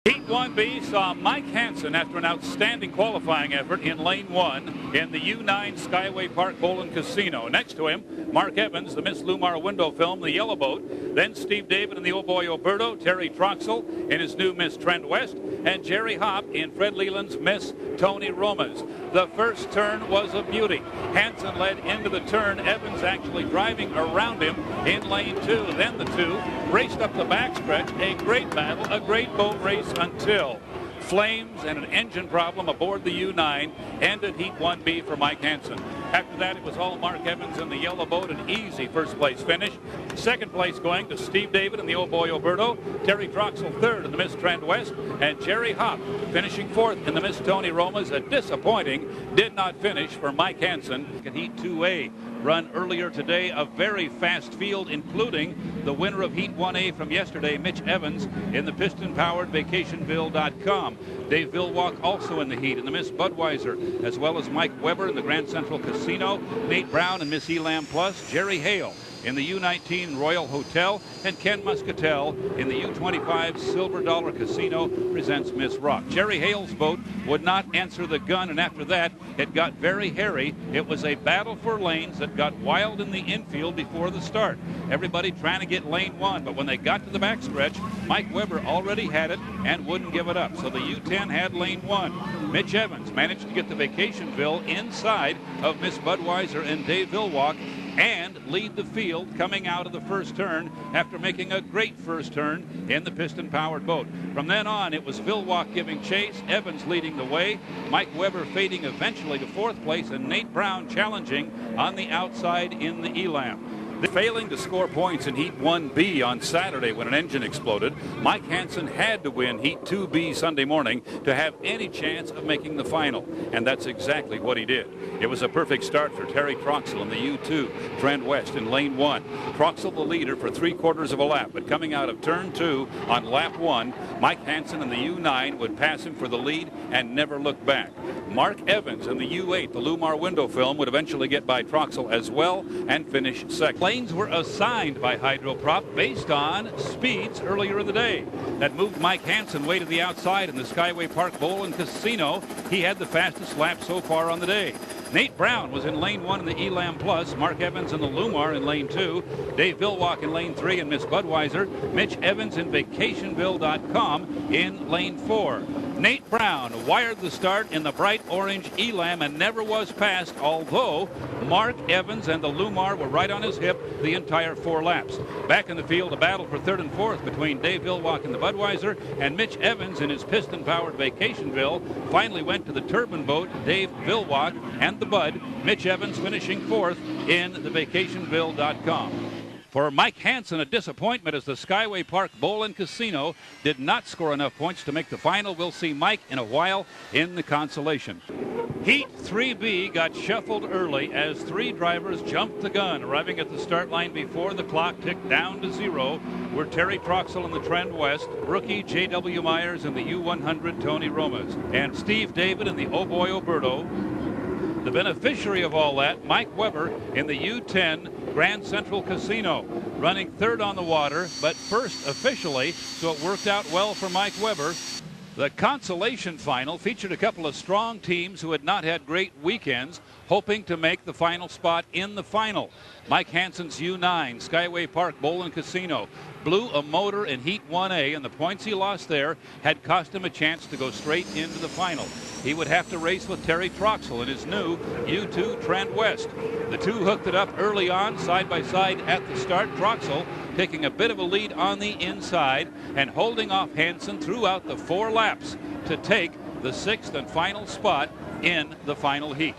Heat 1B saw Mike Hansen after an outstanding qualifying effort in lane 1 in the U9 Skyway Park Bowl and Casino. Next to him, Mark Evans, the Miss Lumar window film, the Yellow Boat. Then Steve David in the Oh Boy Oberto, Terry Troxel in his new Miss Trend West, and Jerry Hopp in Fred Leland's Miss Tony Roma's. The first turn was a beauty. Hansen led into the turn, Evans actually driving around him in lane 2. Then the two raced up the backstretch. A great battle, a great boat race until flames and an engine problem aboard the U9 ended Heat 1B for Mike Hansen. After that, it was all Mark Evans in the Yellow Boat, an easy first place finish. Second place going to Steve David in the Oh Boy Oberto, Terry Troxel third in the Miss Trend West, and Jerry Hopp finishing fourth in the Miss Tony Roma's. A disappointing did not finish for Mike Hansen. Heat 2A run earlier today, a very fast field, including the winner of Heat 1A from yesterday, Mitch Evans, in the piston-powered Vacationville.com. Dave Villwalk also in the heat in the Miss Budweiser, as well as Mike Weber in the Grand Central Casino, Nate Brown in Miss Elam Plus, Jerry Hale in the U19 Royal Hotel, and Ken Muscatel in the U25 Silver Dollar Casino presents Miss Rock. Jerry Hale's boat would not answer the gun, and after that, it got very hairy. It was a battle for lanes that got wild in the infield before the start. Everybody trying to get lane 1, but when they got to the backstretch, Mike Weber already had it and wouldn't give it up. So the U10 had lane 1. Mitch Evans managed to get the Vacationville inside of Miss Budweiser and Dave Villwalk and lead the field coming out of the first turn after making a great first turn in the piston-powered boat. From then on, it was Villwalk giving chase, Evans leading the way, Mike Weber fading eventually to fourth place, and Nate Brown challenging on the outside in the Elam. Failing to score points in Heat 1B on Saturday when an engine exploded, Mike Hansen had to win Heat 2B Sunday morning to have any chance of making the final, and that's exactly what he did. It was a perfect start for Terry Troxel in the U2 Trend West in lane 1. Troxel the leader for 3/4 of a lap, but coming out of turn 2 on lap 1, Mike Hansen in the U9 would pass him for the lead and never look back. Mark Evans in the U8, the Lumar window film, would eventually get by Troxel as well and finish second. Lanes were assigned by Hydroprop based on speeds earlier in the day. That moved Mike Hansen way to the outside in the Skyway Park Bowl and Casino. He had the fastest lap so far on the day. Nate Brown was in lane 1 in the Elam Plus, Mark Evans in the Lumar in lane 2, Dave Villwalk in lane 3 in Miss Budweiser, Mitch Evans in Vacationville.com in lane 4. Nate Brown wired the start in the bright orange Elam and never was passed, although Mark Evans and the Lumar were right on his hip the entire 4 laps. Back in the field, a battle for third and fourth between Dave Villwalk in the Budweiser and Mitch Evans in his piston-powered Vacationville. Finally went to the turbine boat, Dave Villwalk and the Bud, Mitch Evans finishing fourth in the Vacationville.com. For Mike Hansen, a disappointment as the Skyway Park Bowl and Casino did not score enough points to make the final. We'll see Mike in a while in the consolation. Heat 3B got shuffled early as 3 drivers jumped the gun. Arriving at the start line before the clock ticked down to 0 were Terry Troxel in the Trend West, rookie J.W. Myers in the U100 Tony Roma's, and Steve David in the Oh Boy Oberto. The beneficiary of all that, Mike Weber in the U10 Grand Central Casino, running third on the water, but first officially, so it worked out well for Mike Weber. The consolation final featured a couple of strong teams who had not had great weekends, hoping to make the final spot in the final. Mike Hansen's U9 Skyway Park Bowl and Casino blew a motor in Heat 1A, and the points he lost there had cost him a chance to go straight into the final. He would have to race with Terry Troxel in his new U2 Trend West. The two hooked it up early on, side by side at the start. Troxel taking a bit of a lead on the inside and holding off Hansen throughout the 4 laps to take the 6th and final spot in the final heat.